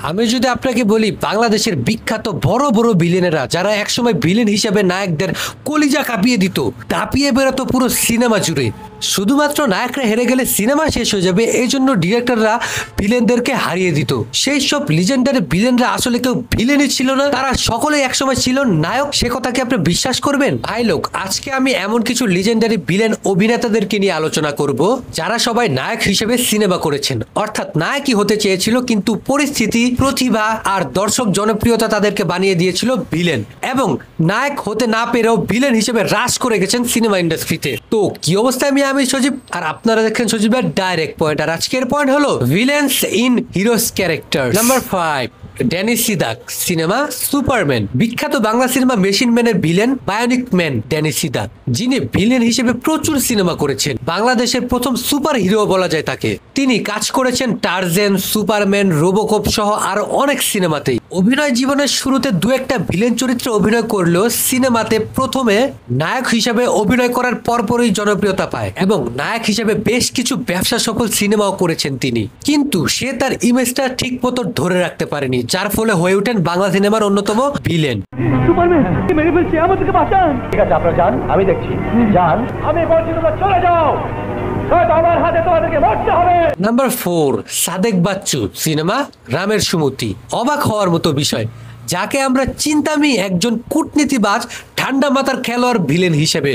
আমি যদি আপনাকে বলি বাংলাদেশের বিখ্যাত বড় বড় ভিলেনেরা যারা একসময় ভিলেন হিসেবে নায়কদের কলিজা কাঁপিয়ে দিত, দাপিয়ে বেরোতো পুরো সিনেমা জুড়ে, শুধুমাত্র নায়করা হেরে গেলে সিনেমা শেষ হয়ে যাবে এই জন্য ডিরেক্টররা ভিলেনদেরকে হারিয়ে দিত। সেই সব লিজেন্ডারি ভিলেনরা আসলে কেউ ভিলেনই ছিল না, তারা সকলে একসময় ছিল নায়ক। সে কথাকে আপনি বিশ্বাস করবেন? ভাই লোক, আজকে আমি এমন কিছু লিজেন্ডারি ভিলেন অভিনেতাদেরকে নিয়ে আলোচনা করব যারা সবাই নায়ক হিসেবে সিনেমা করেছেন, অর্থাৎ নায়কই হতে চেয়েছিল কিন্তু পরিস্থিতি, প্রতিভা আর দর্শক জনপ্রিয়তা তাদেরকে বানিয়ে দিয়েছিল ভিলেন, এবং নায়ক হতে না পেরেও ভিলেন হিসেবে রাজ করে গেছেন সিনেমা ইন্ডাস্ট্রিতে। তো কি অবস্থায় আমি সজীব, আর আপনারা দেখেন সজীবের ডাইরেক্ট পয়েন্ট। আর আজকের পয়েন্ট হলো villains in heroes character. Number 5, Danny Sidak, cinema Superman. বিখ্যাত বাংলা সিনেমা মেশিন ম্যানের villain bionic man Danny Sidak, যিনি ভিলেন হিসেবে প্রচুর সিনেমা করেছেন। বাংলাদেশের প্রথম সুপার হিরো বলা যায় তাকে। তিনি কাজ করেছেন টার্জেন, সুপারম্যান, রোবোকপ সহ আরো অনেক সিনেমাতেই। অভিনয় জীবনের শুরুতে দু একটা ভিলেন চরিত্রে অভিনয় করলেও সিনেমাতে প্রথমে নায়ক হিসেবে অভিনয় করার পরপরই জনপ্রিয়তা পায় এবং নায়ক হিসেবে বেশ কিছু ব্যবসা সফল সিনেমাও করেছেন তিনি। কিন্তু সে তার ইমেজটা ঠিক মতো ধরে রাখতে পারেনি, যার ফলে হয়ে ওঠেন বাংলা সিনেমার অন্যতম ভিলেন। সুপারম্যান মেরে ফেলছে, আমাদেরকে বাঁচান। ঠিক আছে, আপনারা যান, আমি দেখছি। যান, আমি বলছি তোমরা চলে যাও। নাম্বার 4, সাদেক বাচ্চু, সিনেমা রামের সুমতি। অবাক হওয়ার মতো বিষয়, যাকে আমরা চিন্তামি একজন কূটনীতিবাজ, ঠান্ডা মাথার খেলোয়াড় ভিলেন হিসেবে।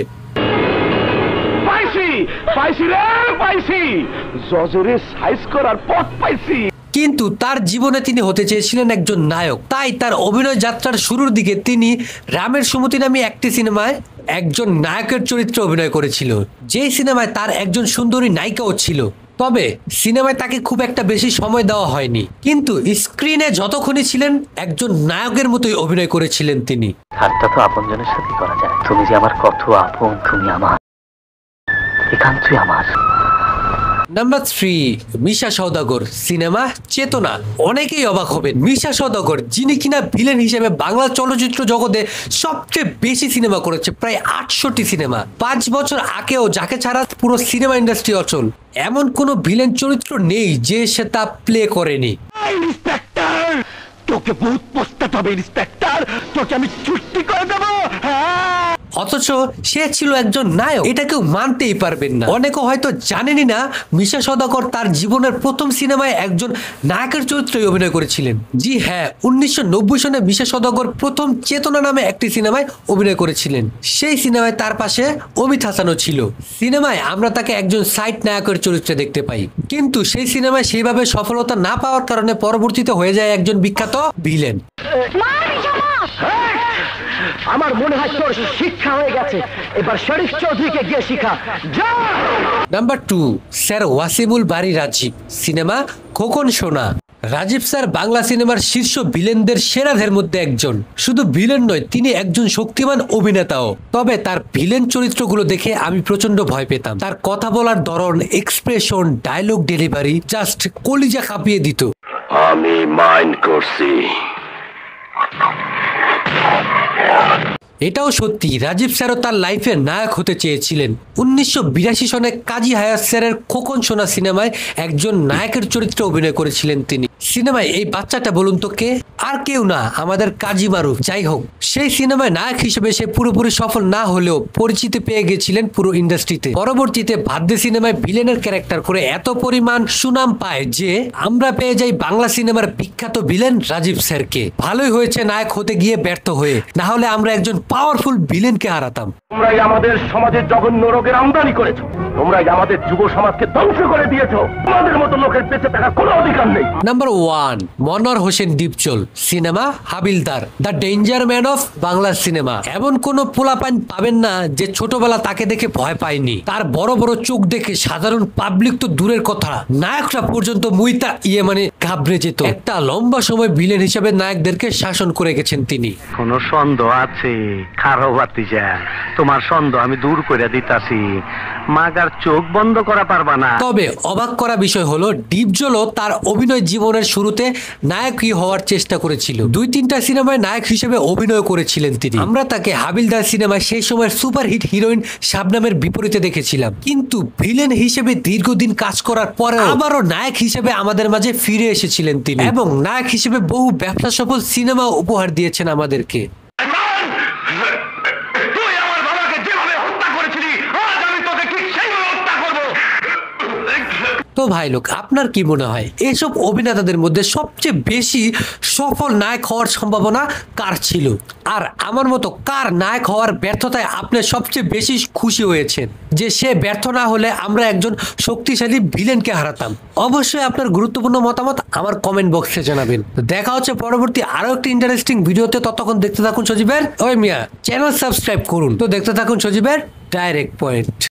কিন্তু তার জীবনে তিনি হতে চেয়েছিলেন একজন নায়ক, তাই তার অভিনয় যাত্রার শুরুর দিকে তিনি রামের সুমতি নামে একটি সিনেমায় একজন নায়কের চরিত্রে অভিনয় করেছিল, যে সিনেমায় তার একজন সুন্দরী নায়িকাও ছিল। তবে সিনেমায় তাকে খুব একটা বেশি সময় দেওয়া হয়নি, কিন্তু স্ক্রিনে যতক্ষণই ছিলেন একজন নায়কের মতোই অভিনয় করেছিলেন তিনি। হাতটা তো আপনজনের সাথে করা যায়। তুমি যে আমার কত আপন, তুমি আমার, একান্তই আমার। নাম্বার 3, মিশা সওদাগর, সিনেমা চেতনা। অনেকেই অবাক হবেন, মিশা সওদাগর যিনি কিনা ভিলেন হিসেবে বাংলা চলচ্চিত্র জগতে সবচেয়ে বেশি সিনেমা করেছে, প্রায় 68টি সিনেমা। 5 বছর আগেও যাকে ছাড়া পুরো সিনেমা ইন্ডাস্ট্রি অচল, এমন কোনো ভিলেন চরিত্র নেই যে সে তা প্লে করেনি। তোকে বহুত পস্তাতে হবে ইন্সপেক্টর, তোকে আমি ছুটি করে দেবো। অথচ সে ছিল একজন নায়ক, এটা কেউ মানতেই পারবেন না। অনেকে হয়তো জানেনই না মিশা সওদাগর তার জীবনের প্রথম সিনেমায় একজন নায়কের চরিত্রে অভিনয় করেছিলেন। জি হ্যাঁ, 1990 সনে মিশা সওদাগর প্রথম চেতনা নামে একটি সিনেমায় অভিনয় করেছিলেন। সেই সিনেমায় তার পাশে অমিত হাসানও ছিল। সিনেমায় আমরা তাকে একজন সাইড নায়কের চরিত্রে দেখতে পাই, কিন্তু সেই সিনেমায় সেইভাবে সফলতা না পাওয়ার কারণে পরবর্তীতে হয়ে যায় একজন বিখ্যাত ভিলেন। আমার মনে হয় তোর শিক্ষা হয়ে গেছে, এবার শরীফ চৌধুরীকে গিয়ে শিখা। নাম্বার 2, স্যার ওয়াসিমুল বারী রাজীব, সিনেমা খোকন সোনা। রাজীব স্যার বাংলা সিনেমার শীর্ষ ভিলেনদের সেরাদের মধ্যে একজন। শুধু ভিলেন নয়, তিনি একজন শক্তিমান অভিনেতাও। তবে তার ভিলেন চরিত্রগুলো দেখে আমি প্রচন্ড ভয় পেতাম। তার কথা বলার ধরন, এক্সপ্রেশন, ডায়লগ ডেলিভারি জাস্ট কলিজা কাঁপিয়ে দিত। আমি মাইন্ড করছি। এটাও সত্যি, রাজীব স্যারও তার লাইফে নায়ক হতে চেয়েছিলেন। 1982 সনে কাজী হায়াত স্যারের খোকন সোনা সিনেমায় একজন নায়কের চরিত্রে অভিনয় করেছিলেন তিনি। সিনেমায় এই বাচ্চাটা বলুন তো কে? আর কেউ না, আমাদের কাজী মারুফ। যাই হোক, সেই সিনেমায় নায়ক হিসেবে সে পুরোপুরি সফল না হলেও পরিচিতি পেয়ে গেছিলেন পুরো ইন্ডাস্ট্রিতে। পরবর্তীতে ভাদ্যে সিনেমায় ভিলেনের ক্যারেক্টার করে এত পরিমাণ সুনাম পায় যে আমরা পেয়ে যাই বাংলা সিনেমার বিখ্যাত ভিলেন রাজীব স্যারকে। ভালোই হয়েছে নায়ক হতে গিয়ে ব্যর্থ হয়ে, না হলে আমরা একজন পাওয়ারফুল ভিলেনকে হারাতাম। তোমরাই আমাদের সমাজের জঘন্য রোগের আমদানি করেছো, তোমরাই আমাদের যুব সমাজকে ধ্বংস করে দিয়েছো। তোমাদের মতো লোকের বেঁচে থাকার কোনো অধিকার নেই। Number 1, Monowar Hossain Dipjol, cinema Habildar, the danger man of Bangla cinema. এমন কোন পোলাপান পাবেন না যে ছোটবেলা তাকে দেখে ভয় পায়নি। তার বড় বড় চোখ দেখে সাধারণ পাবলিক তো দূরের কথা, নায়করা পর্যন্ত মুইতা মানে ঘাবড়ে যেত। একটা লম্বা সময় ভিলেন হিসেবে নায়কদেরকে শাসন করে গেছেন তিনি। কোন সন্দেহ আছে? খারো বাতিজা, তোমার সন্দেহ আমি দূর করে দিতাছি। মাগার চোখ বন্ধ করা পারবা না। তবে অবাক করা বিষয় হলো ডিপজলও তার অভিনয় জীবনের শুরুতে নায়কই হওয়ার চেষ্টা করেছিল। 2-3টা সিনেমায় নায়ক হিসেবে অভিনয় করেছিলেন তিনি। আমরা তাকে হাবিলদার সিনেমায় সেই সময়ের সুপারহিট হিরোইন শাবনামের বিপরীতে দেখেছিলাম, কিন্তু ভিলেন হিসেবে দীর্ঘদিন কাজ করার পরে আবারও নায়ক হিসেবে আমাদের মাঝে ফিরে এসেছিলেন তিনি, এবং নায়ক হিসেবে বহু ব্যবসা সফল সিনেমা উপহার দিয়েছেন আমাদেরকে। তুই আমার বাবাকে যেভাবে হত্যা করেছিলি, আজ আমি তোকে ঠিক সেইভাবে হত্যা করবো। তো ভাই লোক, আপনার কি মনে হয় এসব অভিনেতাদের মধ্যে সবচেয়ে বেশি সফল নায়ক হওয়ার সম্ভাবনা কার ছিল? আর আমার মতো কার নায়ক হওয়ার ব্যর্থতায় আপনি সবচেয়ে বেশি খুশি হয়েছেন, যে সে ব্যর্থ না হলে আমরা একজন শক্তিশালী ভিলেনকে হারাতাম? অবশ্যই আপনার গুরুত্বপূর্ণ মতামত আমার কমেন্ট বক্সে জানাবেন। তো দেখা হচ্ছে পরবর্তী আরো একটি ইন্টারেস্টিং ভিডিওতে। ততক্ষণ দেখতে থাকুন সজীবের ওই মিয়া চ্যানেল সাবস্ক্রাইব করুন। তো দেখতে থাকুন সজীবের ডাইরেক্ট পয়েন্ট।